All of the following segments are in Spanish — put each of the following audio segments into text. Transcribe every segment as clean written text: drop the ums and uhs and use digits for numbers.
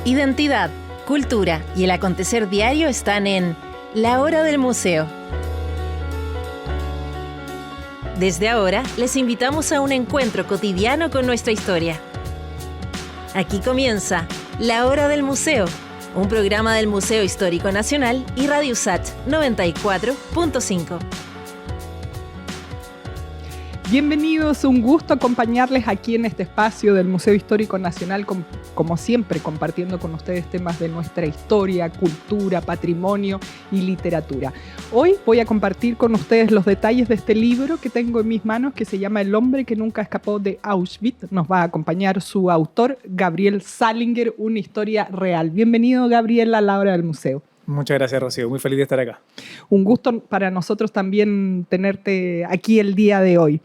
Identidad, cultura y el acontecer diario están en La Hora del Museo. Desde ahora, les invitamos a un encuentro cotidiano con nuestra historia. Aquí comienza La Hora del Museo, un programa del Museo Histórico Nacional y RadioSat 94.5. Bienvenidos, un gusto acompañarles aquí en este espacio del Museo Histórico Nacional, como siempre compartiendo con ustedes temas de nuestra historia, cultura, patrimonio y literatura. Hoy voy a compartir con ustedes los detalles de este libro que tengo en mis manos, que se llama El hombre que nunca escapó de Auschwitz. Nos va a acompañar su autor, Gabriel Salinger, una historia real. Bienvenido, Gabriel, a La Hora del Museo. Muchas gracias, Rocío. Muy feliz de estar acá. Un gusto para nosotros también tenerte aquí el día de hoy.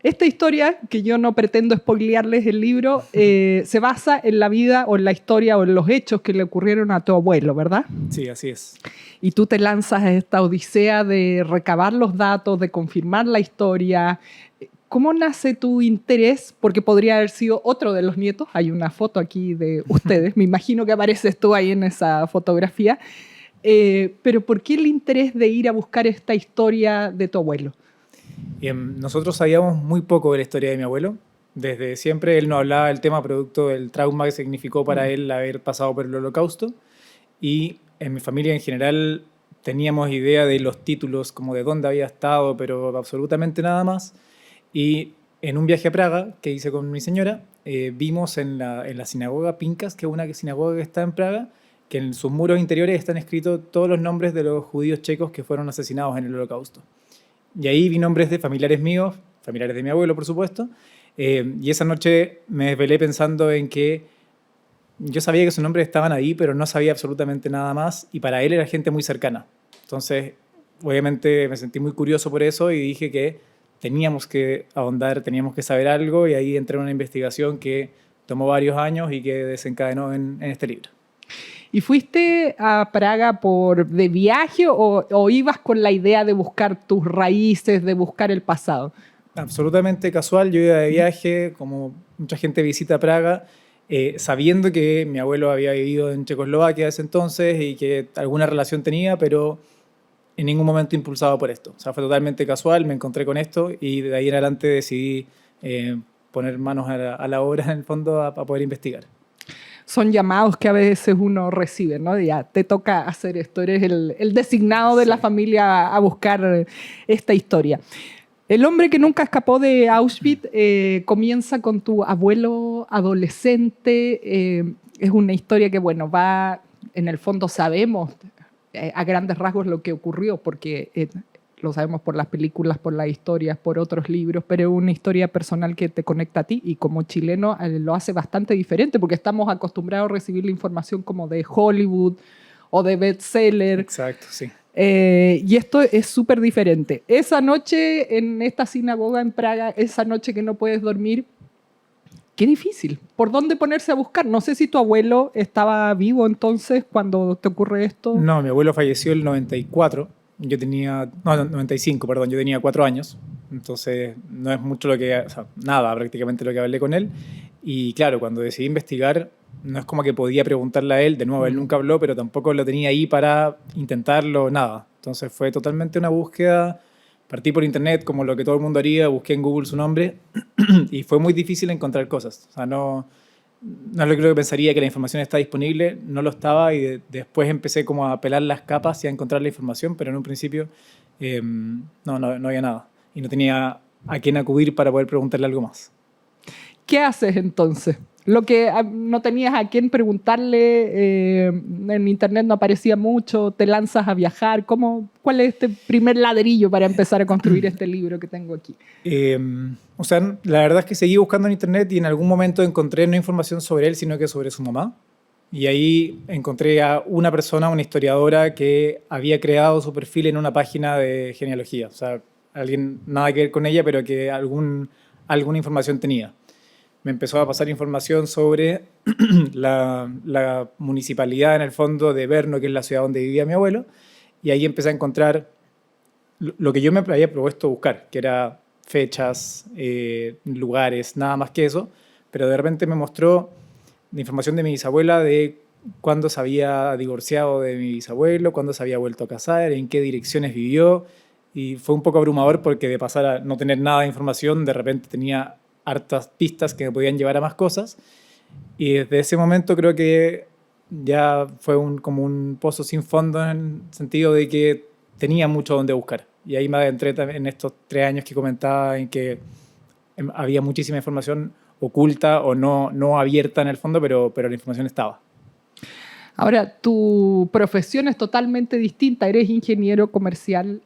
Esta historia, que yo no pretendo spoilearles el libro, se basa en la vida o en la historia o en los hechos que le ocurrieron a tu abuelo, ¿verdad? Sí, así es. Y tú te lanzas a esta odisea de recabar los datos, de confirmar la historia. ¿Cómo nace tu interés? Porque podría haber sido otro de los nietos. Hay una foto aquí de ustedes. Me imagino que apareces tú ahí en esa fotografía. Pero ¿por qué el interés de ir a buscar esta historia de tu abuelo? Nosotros sabíamos muy poco de la historia de mi abuelo. Desde siempre él nos hablaba del tema producto del trauma que significó para él haber pasado por el Holocausto. Y en mi familia en general teníamos idea de los títulos, como de dónde había estado, pero absolutamente nada más. Y en un viaje a Praga que hice con mi señora, vimos en la sinagoga Pinkas, que es una sinagoga que está en Praga, que en sus muros interiores están escritos todos los nombres de los judíos checos que fueron asesinados en el Holocausto. Y ahí vi nombres de familiares míos, familiares de mi abuelo, por supuesto, y esa noche me desvelé pensando en que yo sabía que sus nombres estaban ahí, pero no sabía absolutamente nada más, y para él era gente muy cercana. Entonces, obviamente me sentí muy curioso por eso y dije que teníamos que ahondar, teníamos que saber algo, y ahí entré en una investigación que tomó varios años y que desencadenó en este libro. ¿Y fuiste a Praga de viaje o ibas con la idea de buscar tus raíces, de buscar el pasado? Absolutamente casual. Yo iba de viaje, como mucha gente visita Praga, sabiendo que mi abuelo había vivido en Checoslovaquia ese entonces y que alguna relación tenía, pero en ningún momento impulsado por esto. O sea, fue totalmente casual, me encontré con esto y de ahí en adelante decidí poner manos a la obra, en el fondo, a poder investigar. Son llamados que a veces uno recibe, ¿no? Ya te toca hacer esto, eres el designado de la familia a buscar esta historia. El hombre que nunca escapó de Auschwitz comienza con tu abuelo adolescente. Es una historia que, bueno, en el fondo sabemos a grandes rasgos lo que ocurrió, porque lo sabemos por las películas, por las historias, por otros libros, pero es una historia personal que te conecta a ti y como chileno lo hace bastante diferente porque estamos acostumbrados a recibir la información como de Hollywood o de bestseller. Exacto, sí. Y esto es súper diferente. Esa noche en esta sinagoga en Praga, esa noche que no puedes dormir, qué difícil. ¿Por dónde ponerse a buscar? No sé si tu abuelo estaba vivo entonces cuando te ocurre esto. No, mi abuelo falleció el 94. Yo tenía, no, 95, perdón, yo tenía 4 años, entonces no es mucho nada prácticamente lo que hablé con él. Y claro, cuando decidí investigar, no es como que podía preguntarle a él, de nuevo, él nunca habló, pero tampoco lo tenía ahí para intentarlo, nada. Entonces fue totalmente una búsqueda, partí por internet como lo que todo el mundo haría, busqué en Google su nombre y fue muy difícil encontrar cosas. O sea, no es lo que pensaría que la información está disponible, no lo estaba y después empecé como a pelar las capas y a encontrar la información, pero en un principio no había nada y no tenía a quién acudir para poder preguntarle algo más. ¿Qué haces entonces? Lo que no tenías a quién preguntarle, en internet no aparecía mucho, te lanzas a viajar. ¿Cuál es este primer ladrillo para empezar a construir este libro que tengo aquí? O sea, la verdad es que seguí buscando en internet y en algún momento encontré no información sobre él, sino que sobre su mamá. Y ahí encontré a una persona, una historiadora, que había creado su perfil en una página de genealogía. O sea, alguien nada que ver con ella, pero que alguna información tenía. Me empezó a pasar información sobre la municipalidad, en el fondo, de Brno, que es la ciudad donde vivía mi abuelo, y ahí empecé a encontrar lo que yo me había propuesto buscar, que era fechas, lugares, nada más que eso, pero de repente me mostró de información de mi bisabuela de cuándo se había divorciado de mi bisabuelo, cuándo se había vuelto a casar, en qué direcciones vivió. Y fue un poco abrumador porque de pasar a no tener nada de información, de repente tenía hartas pistas que me podían llevar a más cosas. Y desde ese momento creo que ya fue como un pozo sin fondo en el sentido de que tenía mucho donde buscar. Y ahí me adentré en estos 3 años que comentaba en que había muchísima información oculta o no abierta en el fondo, pero la información estaba. Ahora, tu profesión es totalmente distinta, eres ingeniero comercial.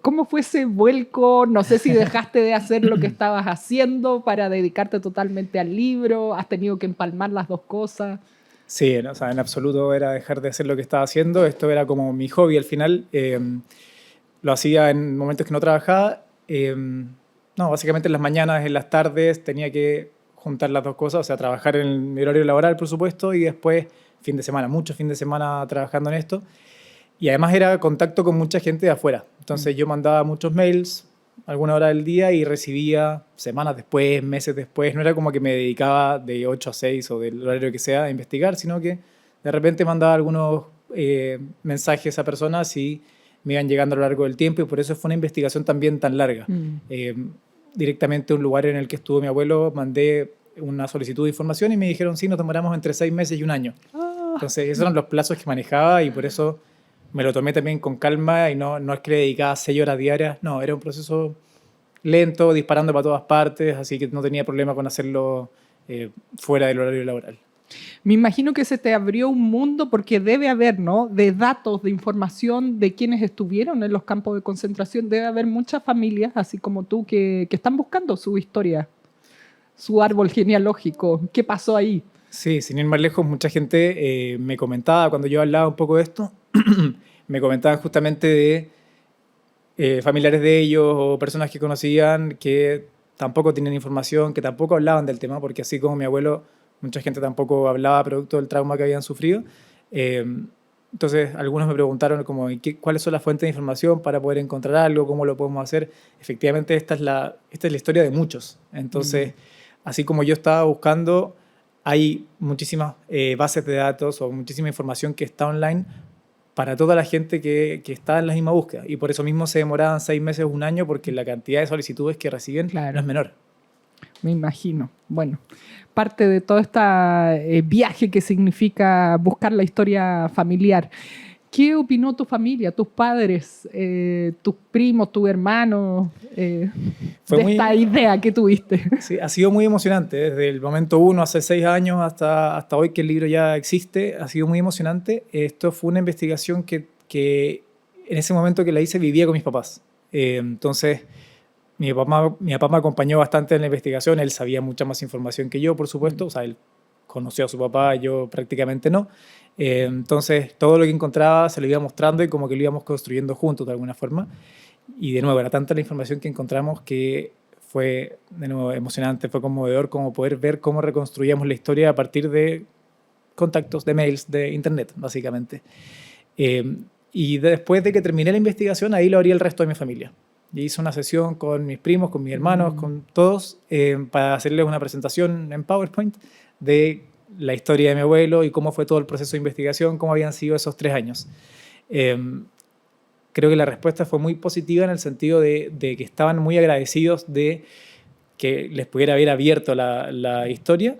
¿Cómo fue ese vuelco? No sé si dejaste de hacer lo que estabas haciendo para dedicarte totalmente al libro, has tenido que empalmar las dos cosas. Sí, o sea, en absoluto era dejar de hacer lo que estaba haciendo, esto era como mi hobby al final. Lo hacía en momentos que no trabajaba. No, básicamente en las mañanas, en las tardes tenía que juntar las dos cosas, o sea, trabajar en mi horario laboral, por supuesto, y después fin de semana, mucho fin de semana trabajando en esto. Y además era contacto con mucha gente de afuera. Entonces yo mandaba muchos mails, alguna hora del día, y recibía semanas después, meses después. No era como que me dedicaba de 8 a 6 o del horario que sea a investigar, sino que de repente mandaba algunos mensajes a personas y me iban llegando a lo largo del tiempo, y por eso fue una investigación también tan larga. Directamente a un lugar en el que estuvo mi abuelo, mandé una solicitud de información y me dijeron, sí, nos demoramos entre 6 meses y 1 año. Entonces, esos eran los plazos que manejaba y por eso me lo tomé también con calma y no es que le dedicaba 6 horas diarias, no, era un proceso lento, disparando para todas partes, así que no tenía problema con hacerlo fuera del horario laboral. Me imagino que se te abrió un mundo porque debe haber, ¿no?, de datos, de información de quienes estuvieron en los campos de concentración. Debe haber muchas familias, así como tú, que están buscando su historia, su árbol genealógico. ¿Qué pasó ahí? Sí, sin ir más lejos, mucha gente me comentaba cuando yo hablaba un poco de esto, me comentaban justamente de familiares de ellos o personas que conocían que tampoco tenían información, que tampoco hablaban del tema, porque así como mi abuelo, mucha gente tampoco hablaba producto del trauma que habían sufrido. Entonces, algunos me preguntaron como, ¿cuáles son las fuentes de información para poder encontrar algo? ¿Cómo lo podemos hacer? Efectivamente, esta es la historia de muchos. Entonces, así como yo estaba buscando, hay muchísimas bases de datos o muchísima información que está online para toda la gente que está en la misma búsqueda. Y por eso mismo se demoraban 6 meses o 1 año, porque la cantidad de solicitudes que reciben no es menor. Me imagino. Bueno, parte de todo este viaje que significa buscar la historia familiar. ¿Qué opinó tu familia, tus padres, tus primos, tus hermanos esta idea que tuviste? Sí, ha sido muy emocionante. Desde el momento 1, hace 6 años, hasta hoy que el libro ya existe, ha sido muy emocionante. Esto fue una investigación que en ese momento que la hice vivía con mis papás. Entonces, mi papá me acompañó bastante en la investigación. Él sabía mucha más información que yo, por supuesto. O sea, él conoció a su papá, yo prácticamente no. Entonces, todo lo que encontraba se lo iba mostrando y como que lo íbamos construyendo juntos de alguna forma. Y de nuevo, era tanta la información que encontramos que fue de nuevo emocionante, fue conmovedor como poder ver cómo reconstruíamos la historia a partir de contactos, de mails, de internet, básicamente. Y después de que terminé la investigación, ahí lo abrí el resto de mi familia. Y hice una sesión con mis primos, con mis hermanos, con todos, para hacerles una presentación en PowerPoint de la historia de mi abuelo y cómo fue todo el proceso de investigación, cómo habían sido esos 3 años. Creo que la respuesta fue muy positiva en el sentido de que estaban muy agradecidos de que les pudiera haber abierto la historia,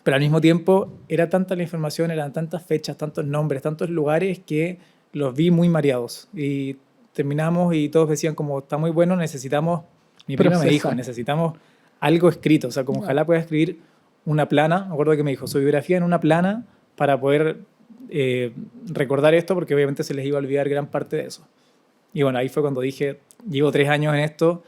pero al mismo tiempo era tanta la información, eran tantas fechas, tantos nombres, tantos lugares que los vi muy mareados. Y terminamos y todos decían como, está muy bueno, necesitamos, mi prima me dijo, necesitamos algo escrito, o sea, como ojalá pueda escribir una plana, me acuerdo que me dijo, su biografía en una plana para poder recordar esto, porque obviamente se les iba a olvidar gran parte de eso. Y bueno, ahí fue cuando dije, llevo 3 años en esto,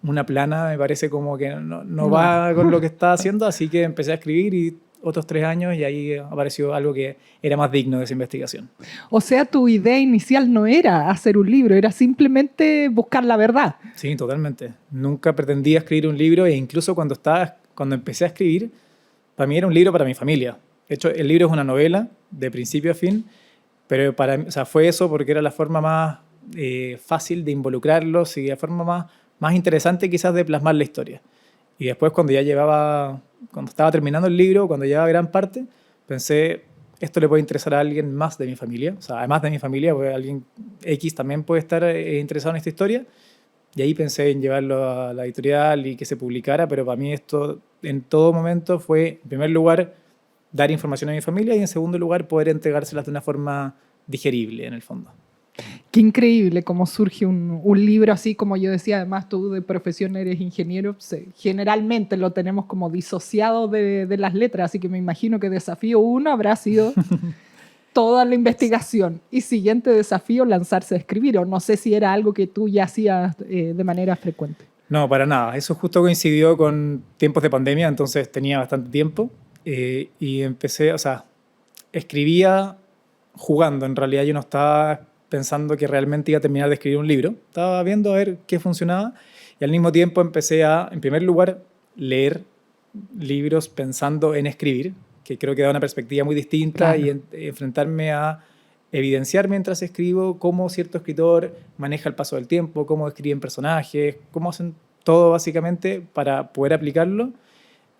una plana me parece como que no va con lo que estaba haciendo, así que empecé a escribir y otros 3 años y ahí apareció algo que era más digno de esa investigación. O sea, tu idea inicial no era hacer un libro, era simplemente buscar la verdad. Sí, totalmente. Nunca pretendía escribir un libro e incluso cuando empecé a escribir, para mí era un libro para mi familia. De hecho, el libro es una novela de principio a fin, pero para mí, o sea, fue eso porque era la forma más fácil de involucrarlos y la forma más interesante quizás de plasmar la historia. Y después cuando estaba terminando el libro, cuando llevaba gran parte, pensé, esto le puede interesar a alguien más de mi familia, o sea, además de mi familia, pues alguien X también puede estar interesado en esta historia. Y ahí pensé en llevarlo a la editorial y que se publicara, pero para mí esto en todo momento fue, en primer lugar, dar información a mi familia y en segundo lugar, poder entregárselas de una forma digerible, en el fondo. Qué increíble cómo surge un libro así, como yo decía, además tú de profesión eres ingeniero, generalmente lo tenemos como disociado de las letras, así que me imagino que desafío 1 habrá sido toda la investigación y siguiente desafío lanzarse a escribir, o no sé si era algo que tú ya hacías de manera frecuente. No, para nada. Eso justo coincidió con tiempos de pandemia, entonces tenía bastante tiempo y empecé, o sea, escribía jugando. En realidad yo no estaba pensando que realmente iba a terminar de escribir un libro. Estaba viendo a ver qué funcionaba y al mismo tiempo empecé a, en primer lugar, leer libros pensando en escribir, que creo que da una perspectiva muy distinta. Claro. Y enfrentarme a evidenciar mientras escribo cómo cierto escritor maneja el paso del tiempo, cómo escriben personajes, cómo hacen todo básicamente para poder aplicarlo.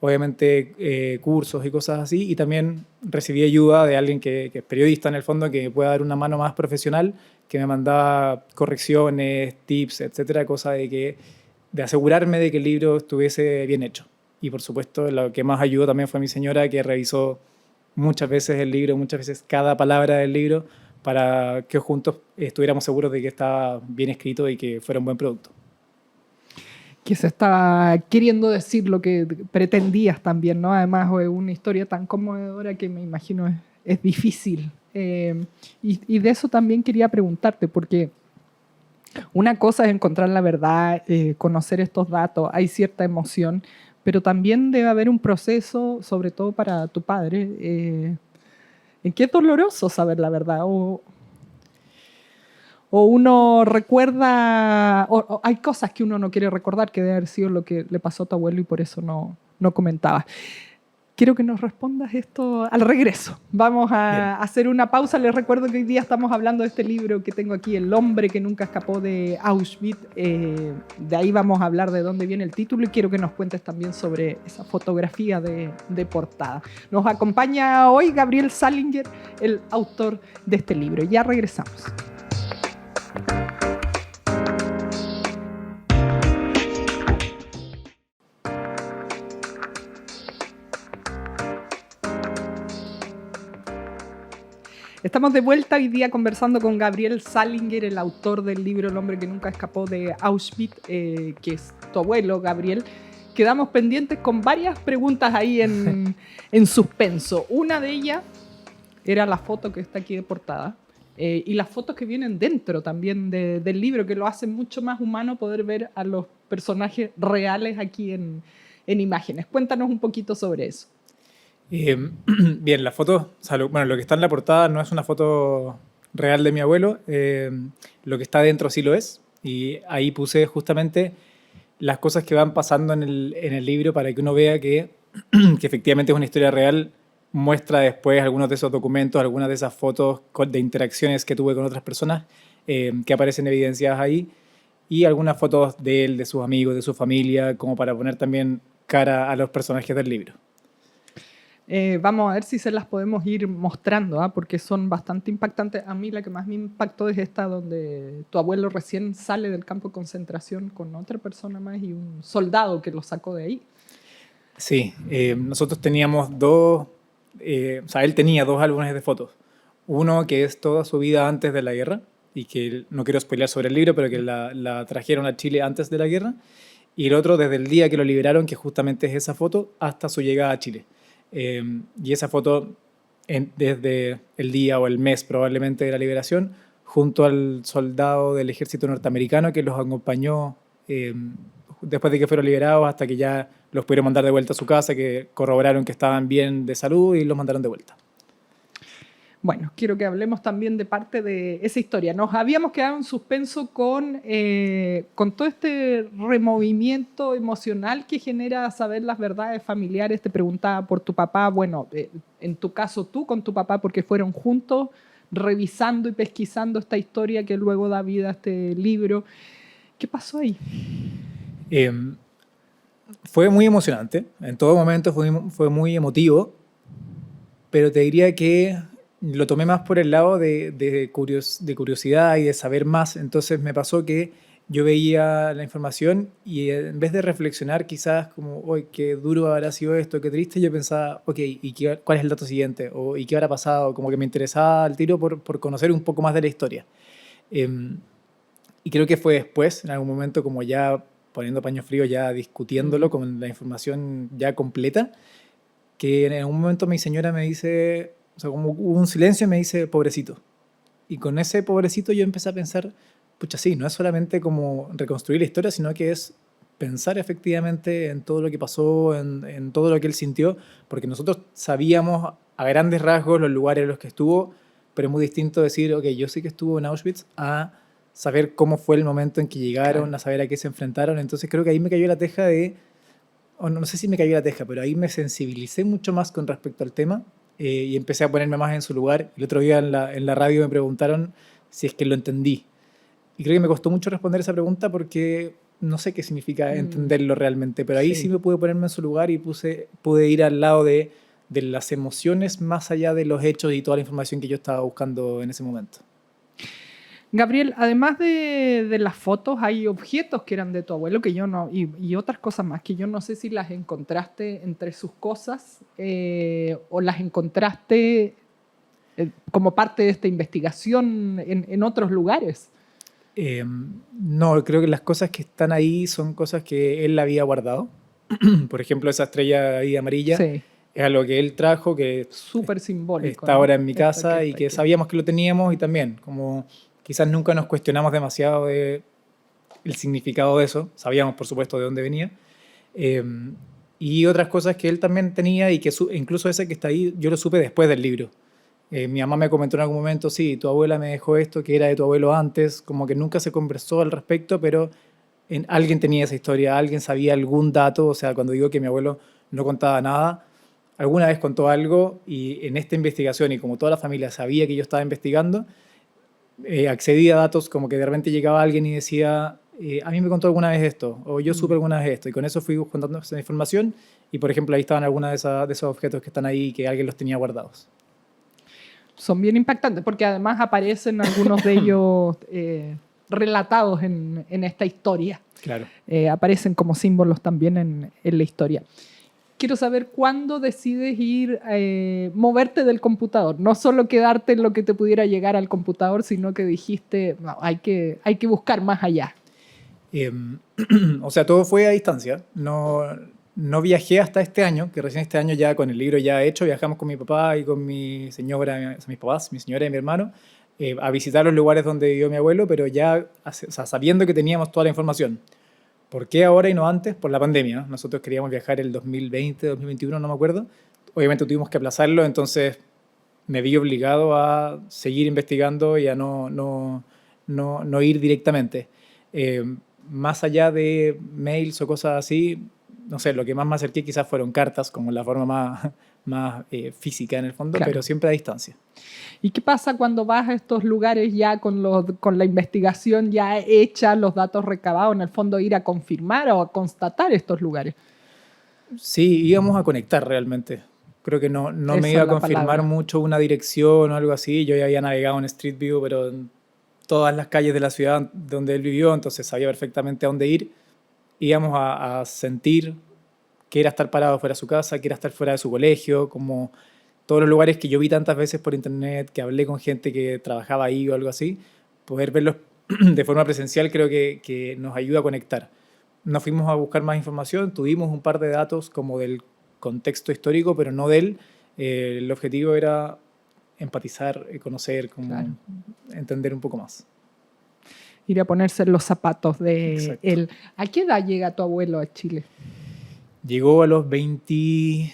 Obviamente cursos y cosas así, y también recibí ayuda de alguien que es periodista en el fondo, que me pueda dar una mano más profesional, que me mandaba correcciones, tips, etcétera, cosa de asegurarme de que el libro estuviese bien hecho. Y por supuesto lo que más ayudó también fue mi señora, que revisó muchas veces el libro, muchas veces cada palabra del libro, para que juntos estuviéramos seguros de que estaba bien escrito y que fuera un buen producto. Que se estaba queriendo decir lo que pretendías también, ¿no? Además es una historia tan conmovedora que me imagino es difícil. Y de eso también quería preguntarte, porque una cosa es encontrar la verdad, conocer estos datos, hay cierta emoción, pero también debe haber un proceso, sobre todo para tu padre, en que es doloroso saber la verdad, o uno recuerda, o hay cosas que uno no quiere recordar, que debe haber sido lo que le pasó a tu abuelo y por eso no comentabas. Quiero que nos respondas esto al regreso. Vamos a hacer una pausa. Les recuerdo que hoy día estamos hablando de este libro que tengo aquí, El hombre que nunca escapó de Auschwitz. De ahí vamos a hablar de dónde viene el título y quiero que nos cuentes también sobre esa fotografía de portada. Nos acompaña hoy Gabriel Salinger, el autor de este libro. Ya regresamos. Estamos de vuelta hoy día conversando con Gabriel Salinger, el autor del libro El hombre que nunca escapó de Auschwitz, que es tu abuelo, Gabriel. Quedamos pendientes con varias preguntas ahí en suspenso. Una de ellas era la foto que está aquí de portada y las fotos que vienen dentro también del libro, que lo hacen mucho más humano poder ver a los personajes reales aquí en imágenes. Cuéntanos un poquito sobre eso. Bien, la foto, o sea, lo que está en la portada no es una foto real de mi abuelo, lo que está dentro sí lo es, y ahí puse justamente las cosas que van pasando en el libro para que uno vea que efectivamente es una historia real. Muestra después algunos de esos documentos, algunas de esas fotos de interacciones que tuve con otras personas que aparecen evidenciadas ahí, y algunas fotos de él, de sus amigos, de su familia, como para poner también cara a los personajes del libro. Vamos a ver si se las podemos ir mostrando, porque son bastante impactantes. A mí la que más me impactó es esta donde tu abuelo recién sale del campo de concentración con otra persona más y un soldado que lo sacó de ahí. Sí, nosotros teníamos o sea, él tenía 2 álbumes de fotos. Uno que es toda su vida antes de la guerra y que no quiero spoilear sobre el libro, pero que la trajeron a Chile antes de la guerra. Y el otro desde el día que lo liberaron, que justamente es esa foto, hasta su llegada a Chile. Y esa foto desde el día o el mes probablemente de la liberación, junto al soldado del ejército norteamericano que los acompañó después de que fueron liberados hasta que ya los pudieron mandar de vuelta a su casa, que corroboraron que estaban bien de salud y los mandaron de vuelta. Bueno, quiero que hablemos también de parte de esa historia. Nos habíamos quedado en suspenso con todo este removimiento emocional que genera saber las verdades familiares. Te preguntaba por tu papá, bueno, en tu caso tú con tu papá, porque fueron juntos revisando y pesquisando esta historia que luego da vida a este libro. ¿Qué pasó ahí? Fue muy emocionante, en todo momento fue muy emotivo, pero te diría que lo tomé más por el lado de curiosidad y de saber más. Entonces me pasó que yo veía la información y en vez de reflexionar quizás como, uy, qué duro habrá sido esto, qué triste, yo pensaba, ok, ¿cuál es el dato siguiente? ¿Y qué habrá pasado? Como que me interesaba al tiro por conocer un poco más de la historia. Y creo que fue después, en algún momento, como ya poniendo paño frío, ya discutiéndolo con la información ya completa, que en algún momento mi señora me dice, o sea, como hubo un silencio y me dice, pobrecito. Y con ese pobrecito yo empecé a pensar, pucha, sí, no es solamente como reconstruir la historia, sino que es pensar efectivamente en todo lo que pasó, en todo lo que él sintió, porque nosotros sabíamos a grandes rasgos los lugares en los que estuvo, pero es muy distinto decir, ok, yo sí que estuvo en Auschwitz, a saber cómo fue el momento en que llegaron, claro, a saber a qué se enfrentaron. Entonces creo que ahí me cayó la teja o no sé si me cayó la teja, pero ahí me sensibilicé mucho más con respecto al tema y empecé a ponerme más en su lugar. El otro día en la radio me preguntaron si es que lo entendí. Y creo que me costó mucho responder esa pregunta porque no sé qué significa entenderlo realmente, pero ahí sí me pude ponerme en su lugar y pude ir al lado de las emociones más allá de los hechos y toda la información que yo estaba buscando en ese momento. Gabriel, además de las fotos, hay objetos que eran de tu abuelo que yo no, y otras cosas más que yo no sé si las encontraste entre sus cosas o las encontraste como parte de esta investigación en otros lugares. No, creo que las cosas que están ahí son cosas que él había guardado. Por ejemplo, esa estrella ahí amarilla, sí, es algo que él trajo, que súper simbólico, está ahora en mi casa y que sabíamos que lo teníamos y también, como quizás nunca nos cuestionamos demasiado el significado de eso, sabíamos por supuesto de dónde venía. Y otras cosas que él también tenía y que incluso ese que está ahí, yo lo supe después del libro. Mi mamá me comentó en algún momento, sí, tu abuela me dejó esto que era de tu abuelo antes, como que nunca se conversó al respecto, pero alguien tenía esa historia, alguien sabía algún dato, o sea, cuando digo que mi abuelo no contaba nada, alguna vez contó algo y en esta investigación, y como toda la familia sabía que yo estaba investigando, accedí a datos como que de repente llegaba alguien y decía, a mí me contó alguna vez esto, o yo supe alguna vez esto, y con eso fui juntando esa información, y por ejemplo ahí estaban algunos de esos objetos que están ahí que alguien los tenía guardados. Son bien impactantes porque además aparecen algunos de ellos relatados en esta historia. Claro. Aparecen como símbolos también en la historia. Quiero saber cuándo decides moverte del computador. No solo quedarte en lo que te pudiera llegar al computador, sino que dijiste, no, hay que buscar más allá. O sea, todo fue a distancia. No viajé hasta este año, que recién este año ya con el libro ya hecho, viajamos con mi papá y con mi señora, mis papás, mi señora y mi hermano, a visitar los lugares donde vivió mi abuelo, pero ya sabiendo que teníamos toda la información. ¿Por qué ahora y no antes? Por la pandemia, ¿no? Nosotros queríamos viajar el 2020, 2021, no me acuerdo. Obviamente tuvimos que aplazarlo, entonces me vi obligado a seguir investigando y a no ir directamente. Más allá de mails o cosas así, no sé, lo que más me acerqué quizás fueron cartas, como la forma más física en el fondo, claro, pero siempre a distancia. ¿Y qué pasa cuando vas a estos lugares ya con la investigación ya hecha, los datos recabados, en el fondo ir a confirmar o a constatar estos lugares? Sí, íbamos a conectar realmente. Creo que no me iba a confirmar mucho una dirección o algo así. Yo ya había navegado en Street View, pero en todas las calles de la ciudad donde él vivió, entonces sabía perfectamente a dónde ir. Íbamos a sentir que era estar parado fuera de su casa, que era estar fuera de su colegio, como todos los lugares que yo vi tantas veces por internet, que hablé con gente que trabajaba ahí o algo así, poder verlos de forma presencial creo que nos ayuda a conectar. Nos fuimos a buscar más información, tuvimos un par de datos como del contexto histórico, pero no de él. El objetivo era empatizar, conocer, como claro, entender un poco más. Ir a ponerse en los zapatos de él. ¿A qué edad llega tu abuelo a Chile? Llegó a los 22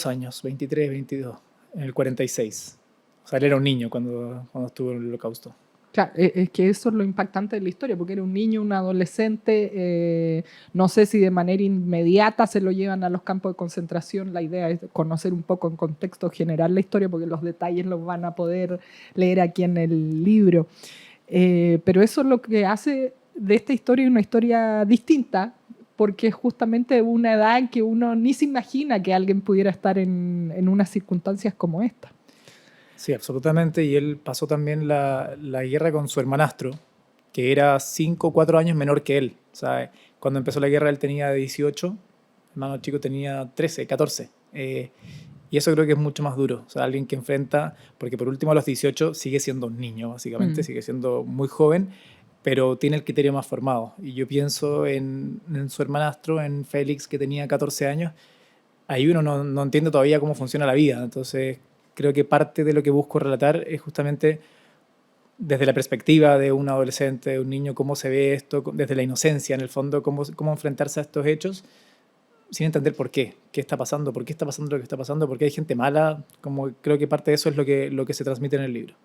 años, 23, 22, en el 46. O sea, él era un niño cuando estuvo en el Holocausto. Claro, es que eso es lo impactante de la historia, porque era un niño, un adolescente, no sé si de manera inmediata se lo llevan a los campos de concentración. La idea es conocer un poco en contexto general la historia, porque los detalles los van a poder leer aquí en el libro. Pero eso es lo que hace de esta historia una historia distinta, porque es justamente una edad en que uno ni se imagina que alguien pudiera estar en unas circunstancias como esta. Sí, absolutamente. Y él pasó también la guerra con su hermanastro, que era 5 o 4 años menor que él. O sea, cuando empezó la guerra él tenía 18, el hermano chico tenía 13, 14. Y eso creo que es mucho más duro. O sea, alguien que enfrenta, porque por último a los 18 sigue siendo un niño, básicamente, sigue siendo muy joven, pero tiene el criterio más formado. Y yo pienso en su hermanastro, en Félix, que tenía 14 años. Ahí uno no entiende todavía cómo funciona la vida. Entonces, creo que parte de lo que busco relatar es justamente desde la perspectiva de un adolescente, de un niño, cómo se ve esto, desde la inocencia, en el fondo, cómo enfrentarse a estos hechos sin entender por qué está pasando, por qué está pasando lo que está pasando, por qué hay gente mala. Como creo que parte de eso es lo que se transmite en el libro.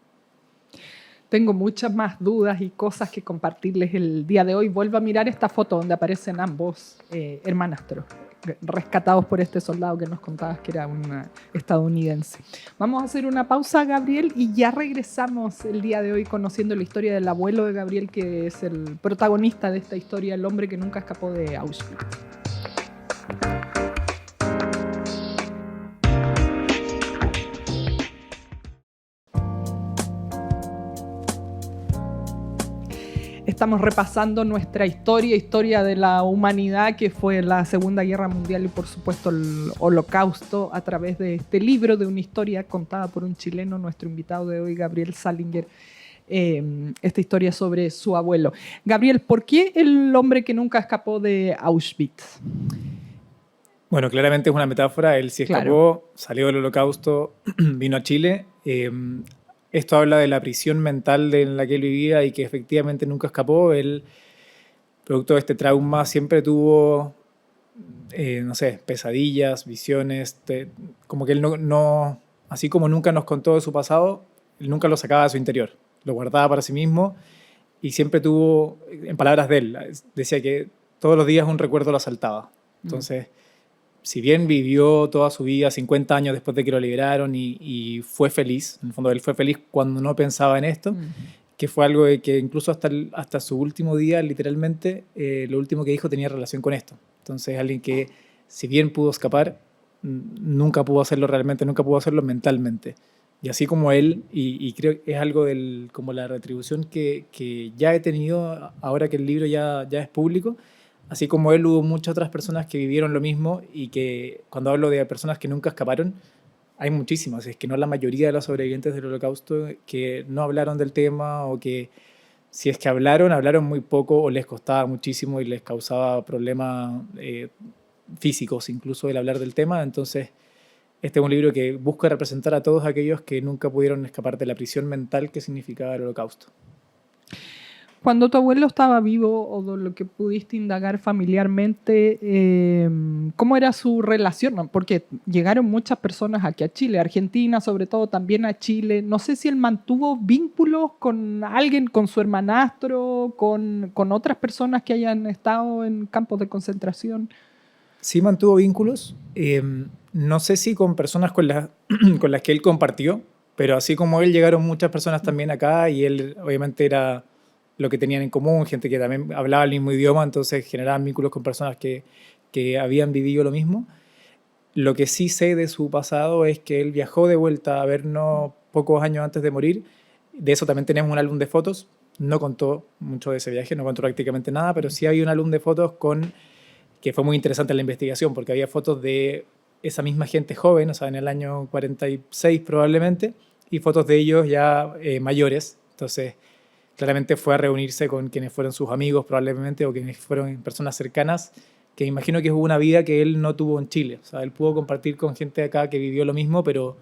Tengo muchas más dudas y cosas que compartirles el día de hoy. Vuelvo a mirar esta foto donde aparecen ambos hermanastros, rescatados por este soldado que nos contabas que era un estadounidense. Vamos a hacer una pausa, Gabriel, y ya regresamos el día de hoy conociendo la historia del abuelo de Gabriel, que es el protagonista de esta historia, el hombre que nunca escapó de Auschwitz. Estamos repasando nuestra historia de la humanidad, que fue la Segunda Guerra Mundial y por supuesto el Holocausto, a través de este libro de una historia contada por un chileno, nuestro invitado de hoy, Gabriel Salinger, esta historia sobre su abuelo. Gabriel, ¿por qué el hombre que nunca escapó de Auschwitz? Bueno, claramente es una metáfora. Él sí escapó, salió del Holocausto, vino a Chile. Esto habla de la prisión mental en la que él vivía y que efectivamente nunca escapó. Él, producto de este trauma, siempre tuvo, no sé, pesadillas, visiones. Como que él no, así como nunca nos contó de su pasado, él nunca lo sacaba de su interior. Lo guardaba para sí mismo y siempre tuvo, en palabras de él, decía que todos los días un recuerdo lo asaltaba. Entonces, si bien vivió toda su vida, 50 años después de que lo liberaron y fue feliz, en el fondo él fue feliz cuando no pensaba en esto, que fue algo que incluso hasta su último día, literalmente, lo último que dijo tenía relación con esto. Entonces alguien que, si bien pudo escapar, nunca pudo hacerlo realmente, nunca pudo hacerlo mentalmente. Y así como él, y creo que es algo como la retribución que ya he tenido ahora que el libro ya es público. Así como él, hubo muchas otras personas que vivieron lo mismo y que cuando hablo de personas que nunca escaparon, hay muchísimas, es que no la mayoría de los sobrevivientes del Holocausto que no hablaron del tema, o que si es que hablaron muy poco o les costaba muchísimo y les causaba problemas físicos incluso el hablar del tema. Entonces este es un libro que busca representar a todos aquellos que nunca pudieron escapar de la prisión mental que significaba el Holocausto. Cuando tu abuelo estaba vivo, o de lo que pudiste indagar familiarmente, ¿cómo era su relación? Porque llegaron muchas personas aquí a Chile, Argentina sobre todo, también a Chile. No sé si él mantuvo vínculos con alguien, con su hermanastro, con otras personas que hayan estado en campos de concentración. Sí mantuvo vínculos, no sé si con personas con las que él compartió, pero así como él, llegaron muchas personas también acá, y él obviamente era lo que tenían en común, gente que también hablaba el mismo idioma, entonces generaban vínculos con personas que habían vivido lo mismo. Lo que sí sé de su pasado es que él viajó de vuelta a vernos pocos años antes de morir. De eso también tenemos un álbum de fotos. No contó mucho de ese viaje, no contó prácticamente nada, pero sí había un álbum de fotos que fue muy interesante en la investigación, porque había fotos de esa misma gente joven, o sea, en el año 46 probablemente, y fotos de ellos ya mayores. Entonces claramente fue a reunirse con quienes fueron sus amigos probablemente, o quienes fueron personas cercanas, que imagino que es una vida que él no tuvo en Chile. O sea, él pudo compartir con gente acá que vivió lo mismo, pero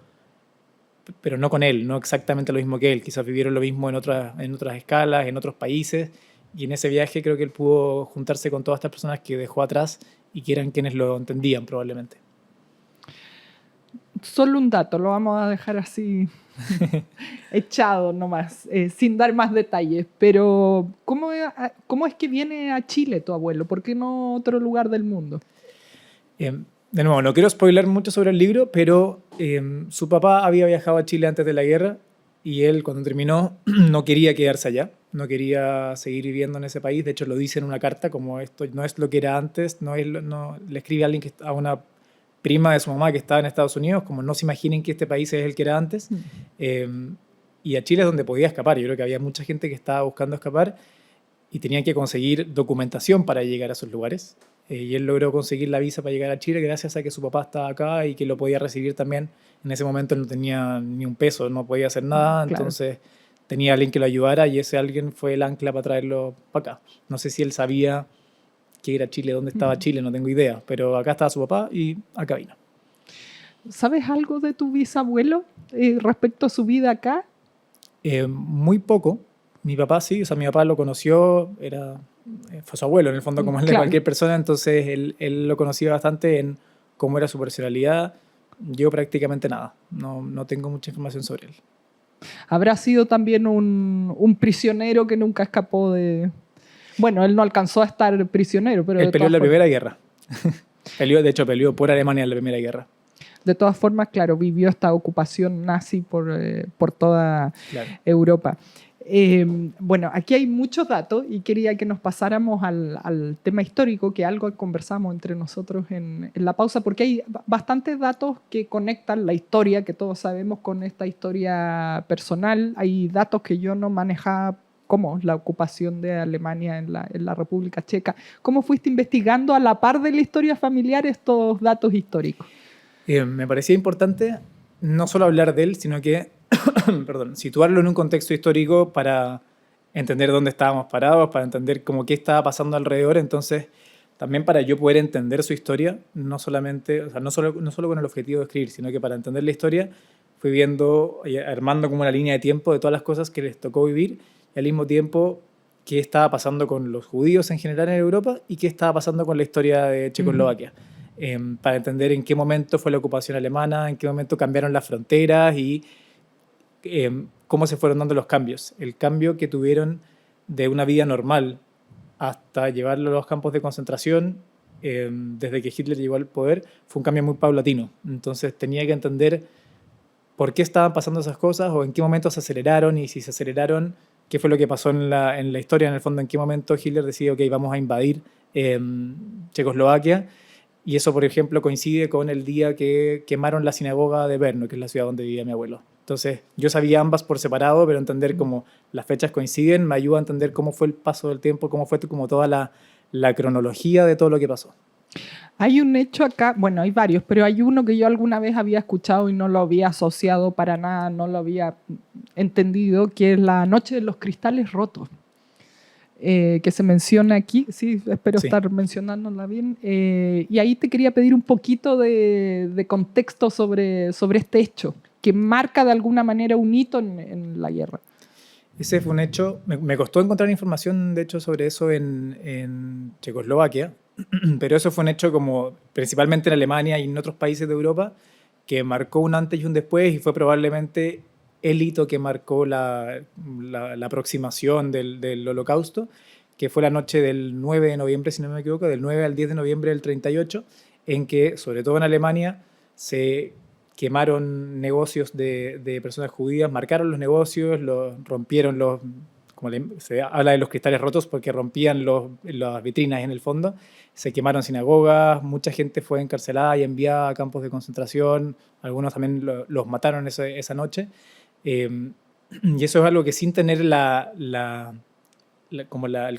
no con él, no exactamente lo mismo que él. Quizás vivieron lo mismo en otras escalas, en otros países, y en ese viaje creo que él pudo juntarse con todas estas personas que dejó atrás y que eran quienes lo entendían probablemente. Solo un dato, lo vamos a dejar así echado nomás, sin dar más detalles, pero ¿cómo es que viene a Chile tu abuelo? ¿Por qué no a otro lugar del mundo? De nuevo, no quiero spoiler mucho sobre el libro, pero su papá había viajado a Chile antes de la guerra y él cuando terminó no quería quedarse allá, no quería seguir viviendo en ese país. De hecho lo dice en una carta como esto no es lo que era antes, no, le escribe a alguien a una prima de su mamá que estaba en Estados Unidos, como no se imaginen que este país es el que era antes. Y a Chile es donde podía escapar. Yo creo que había mucha gente que estaba buscando escapar y tenían que conseguir documentación para llegar a esos lugares. Y él logró conseguir la visa para llegar a Chile gracias a que su papá estaba acá y que lo podía recibir también. En ese momento él no tenía ni un peso, no podía hacer nada, Claro. entonces tenía alguien que lo ayudara y ese alguien fue el ancla para traerlo para acá. No sé si él sabía qué era Chile, dónde estaba Chile, no tengo idea, pero acá estaba su papá y acá vino. ¿Sabes algo de tu bisabuelo respecto a su vida acá? Muy poco. Mi papá sí, o sea, mi papá lo conoció, fue su abuelo en el fondo, como el de Claro. cualquier persona, entonces él lo conocía bastante en cómo era su personalidad. Yo prácticamente nada, no tengo mucha información sobre él. ¿Habrá sido también un prisionero que nunca escapó de...? Bueno, él no alcanzó a estar prisionero, pero Él de peleó en la todas Primera Guerra. De hecho, peleó por Alemania en la Primera Guerra. De todas formas, claro, vivió esta ocupación nazi por toda Claro. Europa. Bueno, aquí hay muchos datos y quería que nos pasáramos al tema histórico, que algo conversamos entre nosotros en la pausa, porque hay bastantes datos que conectan la historia que todos sabemos con esta historia personal. Hay datos que yo no manejaba, como la ocupación de Alemania en la República Checa. ¿Cómo fuiste investigando a la par de la historia familiar estos datos históricos? Me parecía importante no solo hablar de él, sino que perdón, situarlo en un contexto histórico para entender dónde estábamos parados, para entender cómo qué estaba pasando alrededor. Entonces, también para yo poder entender su historia, no solamente, o sea, no solo con el objetivo de escribir, sino que para entender la historia fui viendo y armando como una línea de tiempo de todas las cosas que les tocó vivir y al mismo tiempo qué estaba pasando con los judíos en general en Europa y qué estaba pasando con la historia de Checoslovaquia. Para entender en qué momento fue la ocupación alemana, en qué momento cambiaron las fronteras y cómo se fueron dando los cambios. El cambio que tuvieron de una vida normal hasta llevarlo a los campos de concentración, desde que Hitler llegó al poder, fue un cambio muy paulatino. Entonces tenía que entender por qué estaban pasando esas cosas o en qué momento se aceleraron y si se aceleraron, qué fue lo que pasó en la historia, en el fondo, en qué momento Hitler decidió que vamos a invadir Checoslovaquia. Y eso, por ejemplo, coincide con el día que quemaron la sinagoga de Brno, que es la ciudad donde vivía mi abuelo. Entonces, yo sabía ambas por separado, pero entender cómo las fechas coinciden me ayuda a entender cómo fue el paso del tiempo, cómo fue como toda la cronología de todo lo que pasó. Hay un hecho acá, bueno, hay varios, pero hay uno que yo alguna vez había escuchado y no lo había asociado para nada, no lo había entendido, que es la noche de los cristales rotos. Que se menciona aquí, sí, espero estar mencionándola bien, y ahí te quería pedir un poquito de contexto sobre este hecho, que marca de alguna manera un hito en la guerra. Ese fue un hecho, me costó encontrar información de hecho sobre eso en Checoslovaquia, pero eso fue un hecho como principalmente en Alemania y en otros países de Europa, que marcó un antes y un después y fue probablemente el hito que marcó la aproximación del Holocausto, que fue la noche del 9 de noviembre, si no me equivoco, del 9 al 10 de noviembre del 38, en que, sobre todo en Alemania, se quemaron negocios de personas judías, marcaron los negocios, rompieron se habla de los cristales rotos porque rompían las vitrinas en el fondo, se quemaron sinagogas, mucha gente fue encarcelada y enviada a campos de concentración, algunos también los mataron esa noche. Y eso es algo que sin tener el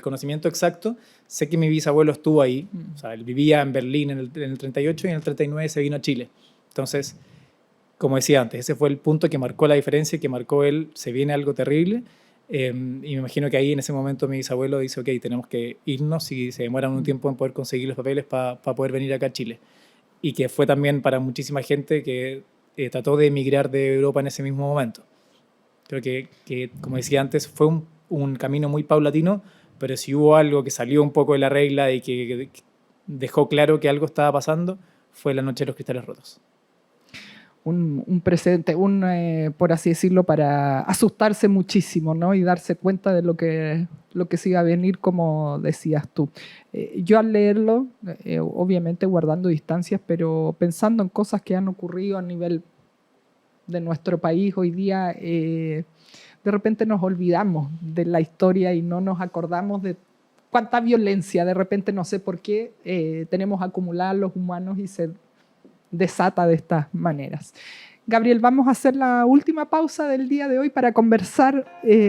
conocimiento exacto, sé que mi bisabuelo estuvo ahí, o sea, él vivía en Berlín en el 38 y en el 39 se vino a Chile. Entonces, como decía antes, ese fue el punto que marcó la diferencia, que marcó él, se viene algo terrible, y me imagino que ahí en ese momento mi bisabuelo dice, ok, tenemos que irnos y se demoran un tiempo en poder conseguir los papeles para poder venir acá a Chile. Y que fue también para muchísima gente que trató de emigrar de Europa en ese mismo momento. Creo que como decía antes, fue un camino muy paulatino, pero si hubo algo que salió un poco de la regla y que dejó claro que algo estaba pasando, fue la noche de los cristales rotos. Un precedente, por así decirlo, para asustarse muchísimo, ¿no? Y darse cuenta de lo que se iba a venir, como decías tú. Yo al leerlo, obviamente guardando distancias, pero pensando en cosas que han ocurrido a nivel de nuestro país hoy día, de repente nos olvidamos de la historia y no nos acordamos de cuánta violencia de repente, no sé por qué, tenemos acumulada los humanos y se desata de estas maneras. Gabriel, vamos a hacer la última pausa del día de hoy para conversar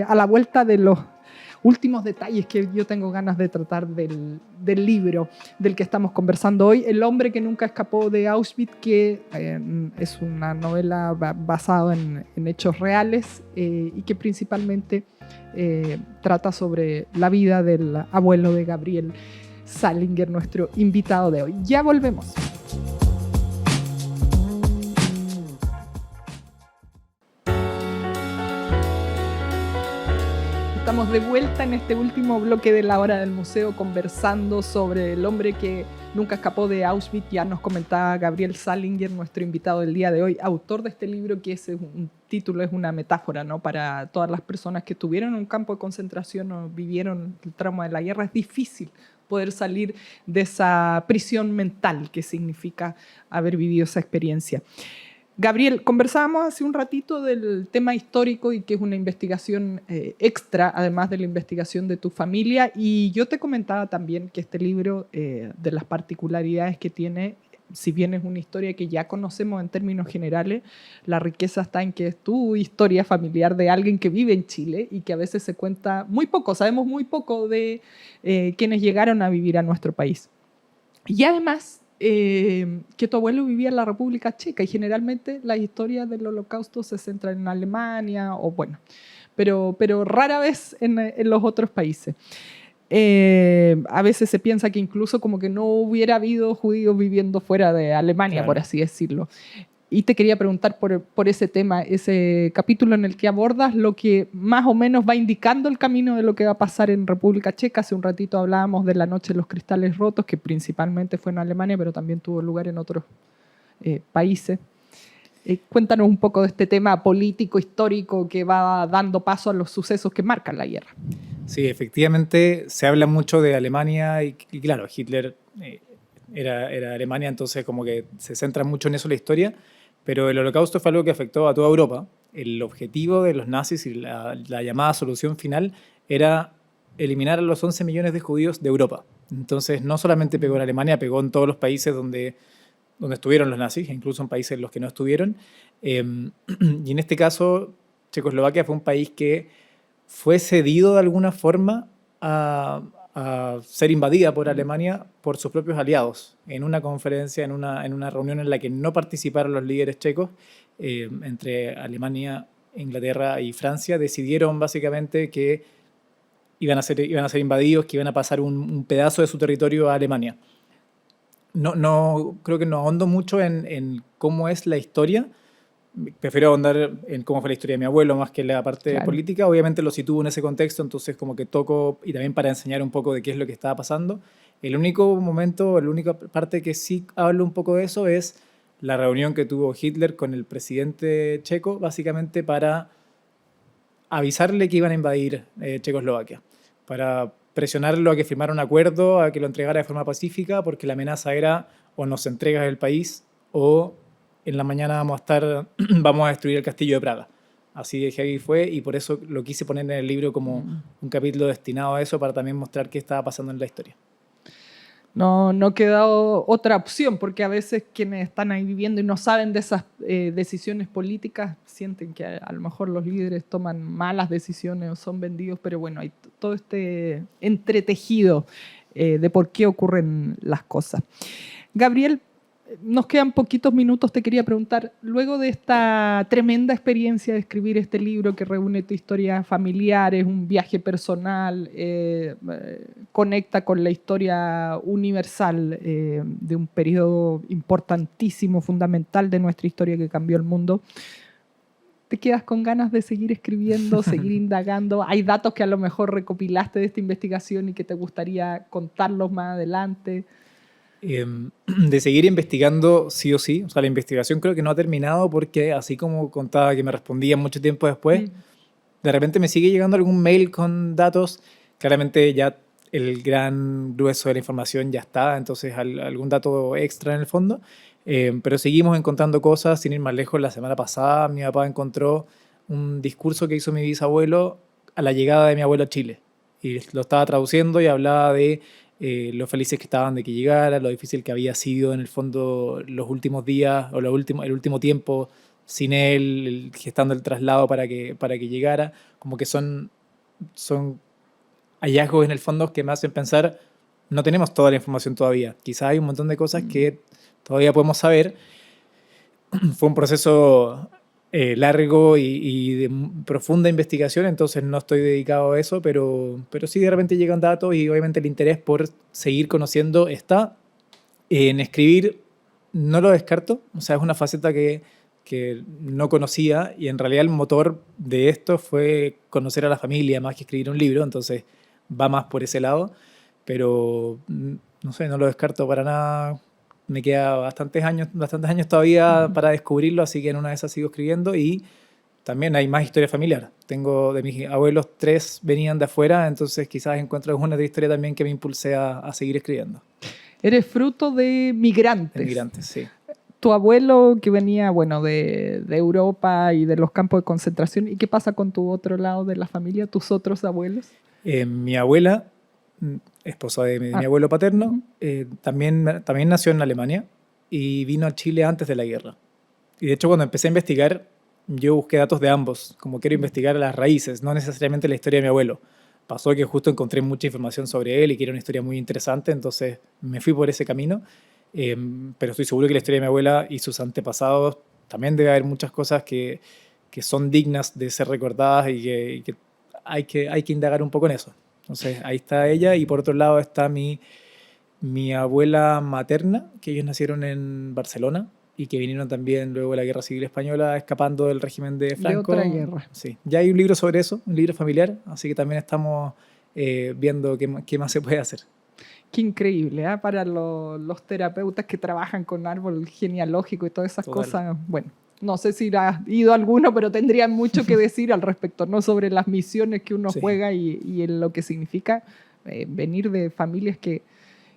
a la vuelta de los últimos detalles que yo tengo ganas de tratar del libro del que estamos conversando hoy, El hombre que nunca escapó de Auschwitz, que es una novela basada en hechos reales y que principalmente trata sobre la vida del abuelo de Gabriel Salinger, nuestro invitado de hoy. Ya volvemos. Estamos de vuelta en este último bloque de la hora del museo conversando sobre el hombre que nunca escapó de Auschwitz. Ya nos comentaba Gabriel Salinger, nuestro invitado del día de hoy, autor de este libro, que es un título, es una metáfora, ¿no? Para todas las personas que estuvieron en un campo de concentración o vivieron el trauma de la guerra. Es difícil poder salir de esa prisión mental que significa haber vivido esa experiencia. Gabriel, conversábamos hace un ratito del tema histórico y que es una investigación extra, además de la investigación de tu familia, y yo te comentaba también que este libro, de las particularidades que tiene, si bien es una historia que ya conocemos en términos generales, la riqueza está en que es tu historia familiar de alguien que vive en Chile y que a veces se cuenta muy poco, sabemos muy poco de quienes llegaron a vivir a nuestro país. Y además, que tu abuelo vivía en la República Checa y generalmente las historias del Holocausto se centran en Alemania o bueno, pero rara vez en los otros países. A veces se piensa que incluso como que no hubiera habido judíos viviendo fuera de Alemania, claro, por así decirlo. Y te quería preguntar por ese tema, ese capítulo en el que abordas lo que más o menos va indicando el camino de lo que va a pasar en República Checa. Hace un ratito hablábamos de la Noche de los Cristales Rotos, que principalmente fue en Alemania, pero también tuvo lugar en otros países. Cuéntanos un poco de este tema político, histórico, que va dando paso a los sucesos que marcan la guerra. Sí, efectivamente se habla mucho de Alemania y claro, Hitler era Alemania, entonces como que se centra mucho en eso la historia. Pero el Holocausto fue algo que afectó a toda Europa. El objetivo de los nazis y la llamada solución final era eliminar a los 11 millones de judíos de Europa. Entonces no solamente pegó en Alemania, pegó en todos los países donde estuvieron los nazis, incluso en países en los que no estuvieron. Y en este caso, Checoslovaquia fue un país que fue cedido de alguna forma a ser invadida por Alemania por sus propios aliados. En una conferencia, en una reunión en la que no participaron los líderes checos, entre Alemania, Inglaterra y Francia, decidieron básicamente que iban a ser invadidos, que iban a pasar un pedazo de su territorio a Alemania. No creo que no ahondo mucho en cómo es la historia. Prefiero ahondar en cómo fue la historia de mi abuelo más que la parte claro, política. Obviamente lo sitúo en ese contexto, entonces como que toco, y también para enseñar un poco de qué es lo que estaba pasando. El único momento, la única parte que sí hablo un poco de eso es la reunión que tuvo Hitler con el presidente checo, básicamente para avisarle que iban a invadir Checoslovaquia, para presionarlo a que firmara un acuerdo, a que lo entregara de forma pacífica, porque la amenaza era o nos entregas el país o en la mañana vamos a destruir el castillo de Praga. Así de heavy fue, y por eso lo quise poner en el libro como un capítulo destinado a eso, para también mostrar qué estaba pasando en la historia. No queda otra opción, porque a veces quienes están ahí viviendo y no saben de esas decisiones políticas sienten que a lo mejor los líderes toman malas decisiones o son vendidos, pero bueno, hay todo este entretejido de por qué ocurren las cosas. Gabriel, nos quedan poquitos minutos, te quería preguntar, luego de esta tremenda experiencia de escribir este libro que reúne tu historia familiar, es un viaje personal, conecta con la historia universal de un periodo importantísimo, fundamental de nuestra historia que cambió el mundo, ¿te quedas con ganas de seguir escribiendo, seguir indagando? ¿Hay datos que a lo mejor recopilaste de esta investigación y que te gustaría contarlos más adelante? De seguir investigando sí o sí. O sea, la investigación creo que no ha terminado porque así como contaba que me respondían mucho tiempo después, de repente me sigue llegando algún mail con datos. Claramente ya el gran grueso de la información ya está, entonces algún dato extra en el fondo. Pero seguimos encontrando cosas, sin ir más lejos. La semana pasada mi papá encontró un discurso que hizo mi bisabuelo a la llegada de mi abuelo a Chile. Y lo estaba traduciendo y hablaba de lo felices que estaban de que llegara, lo difícil que había sido en el fondo los últimos días o el último tiempo sin él, gestando el traslado para que llegara. Como que son hallazgos en el fondo que me hacen pensar, no tenemos toda la información todavía. Quizás hay un montón de cosas que todavía podemos saber. Fue un proceso largo y de profunda investigación, entonces no estoy dedicado a eso, pero sí de repente llegan datos y obviamente el interés por seguir conociendo está. En escribir no lo descarto, o sea, es una faceta que no conocía y en realidad el motor de esto fue conocer a la familia más que escribir un libro, entonces va más por ese lado, pero no sé, no lo descarto para nada. Me queda bastantes años todavía para descubrirlo, así que en una de esas sigo escribiendo y también hay más historia familiar. Tengo de mis abuelos 3 venían de afuera, entonces quizás encuentro alguna otra historia también que me impulse a seguir escribiendo. Eres fruto de migrantes. De migrantes, sí. Tu abuelo que venía, bueno, de Europa y de los campos de concentración. ¿Y qué pasa con tu otro lado de la familia, tus otros abuelos? Mi abuela, esposa de mi abuelo paterno, también nació en Alemania y vino a Chile antes de la guerra. Y de hecho cuando empecé a investigar, yo busqué datos de ambos, como quiero investigar las raíces, no necesariamente la historia de mi abuelo. Pasó que justo encontré mucha información sobre él y que era una historia muy interesante, entonces me fui por ese camino. Pero estoy seguro que la historia de mi abuela y sus antepasados también debe haber muchas cosas que son dignas de ser recordadas y que hay que indagar un poco en eso. Entonces ahí está ella y por otro lado está mi abuela materna, que ellos nacieron en Barcelona y que vinieron también luego de la Guerra Civil Española escapando del régimen de Franco. De otra guerra. Sí, ya hay un libro sobre eso, un libro familiar, así que también estamos viendo qué más se puede hacer. Qué increíble, ¿eh? Para los terapeutas que trabajan con árbol genealógico y todas esas Total. cosas. Bueno, no sé si has ido a alguno, pero tendrían mucho que decir al respecto, ¿no? Sobre las misiones que uno juega y en lo que significa venir de familias que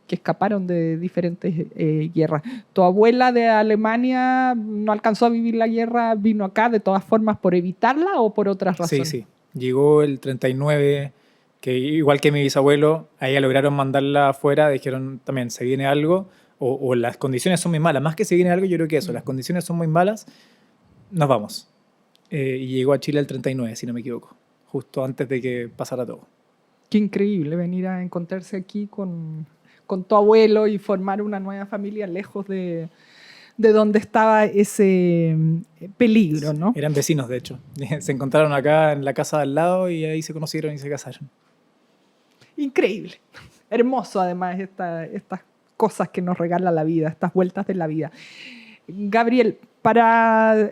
escaparon de diferentes guerras. Tu abuela de Alemania no alcanzó a vivir la guerra, vino acá de todas formas por evitarla o por otras razones. Sí. Llegó el 39, que igual que mi bisabuelo, a ella lograron mandarla afuera, dijeron también, se viene algo, o las condiciones son muy malas. Más que se viene algo, yo creo que eso, las condiciones son muy malas, nos vamos. Y llegó a Chile el 39, si no me equivoco, justo antes de que pasara todo. Qué increíble venir a encontrarse aquí con tu abuelo y formar una nueva familia lejos de donde estaba ese peligro, ¿no? Eran vecinos, de hecho. Se encontraron acá en la casa de al lado y ahí se conocieron y se casaron. Increíble. Hermoso, además, estas cosas que nos regala la vida, estas vueltas de la vida. Gabriel, para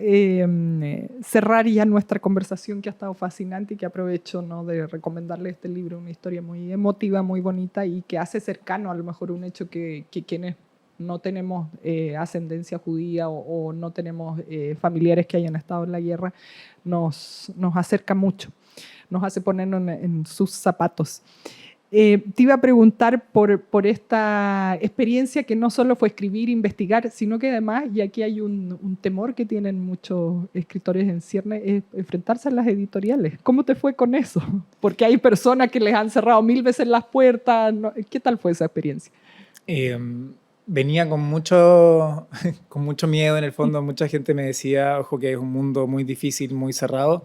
cerrar ya nuestra conversación que ha estado fascinante y que aprovecho, ¿no?, de recomendarle este libro, una historia muy emotiva, muy bonita y que hace cercano a lo mejor un hecho que quienes no tenemos ascendencia judía o no tenemos familiares que hayan estado en la guerra, nos acerca mucho, nos hace ponernos en sus zapatos. Te iba a preguntar por esta experiencia que no solo fue escribir, investigar, sino que además, y aquí hay un temor que tienen muchos escritores en cierne, es enfrentarse a las editoriales. ¿Cómo te fue con eso? Porque hay personas que les han cerrado 1000 veces las puertas. ¿Qué tal fue esa experiencia? Venía con mucho miedo en el fondo. Mucha gente me decía, ojo, que es un mundo muy difícil, muy cerrado.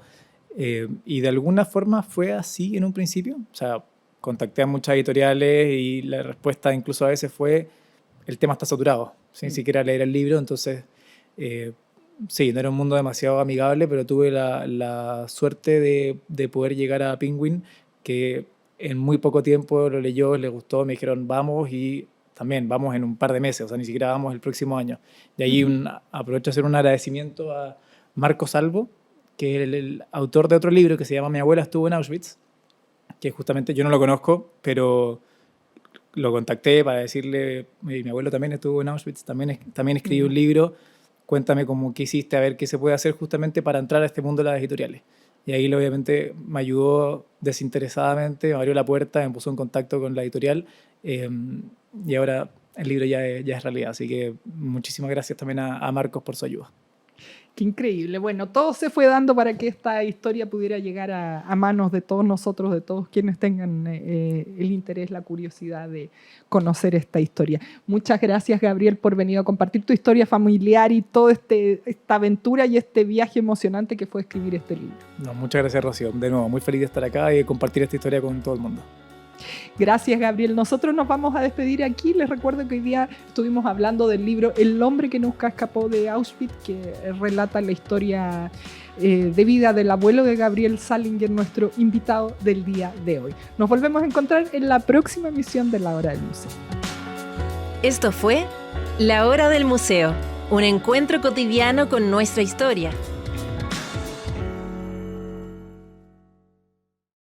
Y de alguna forma fue así en un principio. O sea, contacté a muchas editoriales y la respuesta incluso a veces fue, el tema está saturado, sin siquiera leer el libro. Entonces, sí, no era un mundo demasiado amigable, pero tuve la suerte de poder llegar a Penguin, que en muy poco tiempo lo leyó, le gustó, me dijeron vamos y también vamos en un par de meses, o sea, ni siquiera vamos el próximo año. De ahí aprovecho a hacer un agradecimiento a Marco Salvo, que es el autor de otro libro que se llama Mi abuela estuvo en Auschwitz, que justamente yo no lo conozco, pero lo contacté para decirle, mi abuelo también estuvo en Auschwitz, también escribí un libro, cuéntame cómo qué hiciste, a ver qué se puede hacer justamente para entrar a este mundo de las editoriales. Y ahí obviamente me ayudó desinteresadamente, me abrió la puerta, me puso en contacto con la editorial y ahora el libro ya es realidad. Así que muchísimas gracias también a Marcos por su ayuda. Qué increíble. Bueno, todo se fue dando para que esta historia pudiera llegar a manos de todos nosotros, de todos quienes tengan el interés, la curiosidad de conocer esta historia. Muchas gracias, Gabriel, por venir a compartir tu historia familiar y toda esta aventura y este viaje emocionante que fue escribir este libro. No, muchas gracias, Rocío. De nuevo, muy feliz de estar acá y de compartir esta historia con todo el mundo. Gracias, Gabriel. Nosotros nos vamos a despedir aquí. Les recuerdo que hoy día estuvimos hablando del libro El hombre que nunca escapó de Auschwitz, que relata la historia de vida del abuelo de Gabriel Salinger, nuestro invitado del día de hoy. Nos volvemos a encontrar en la próxima emisión de La Hora del Museo. Esto fue La Hora del Museo, un encuentro cotidiano con nuestra historia.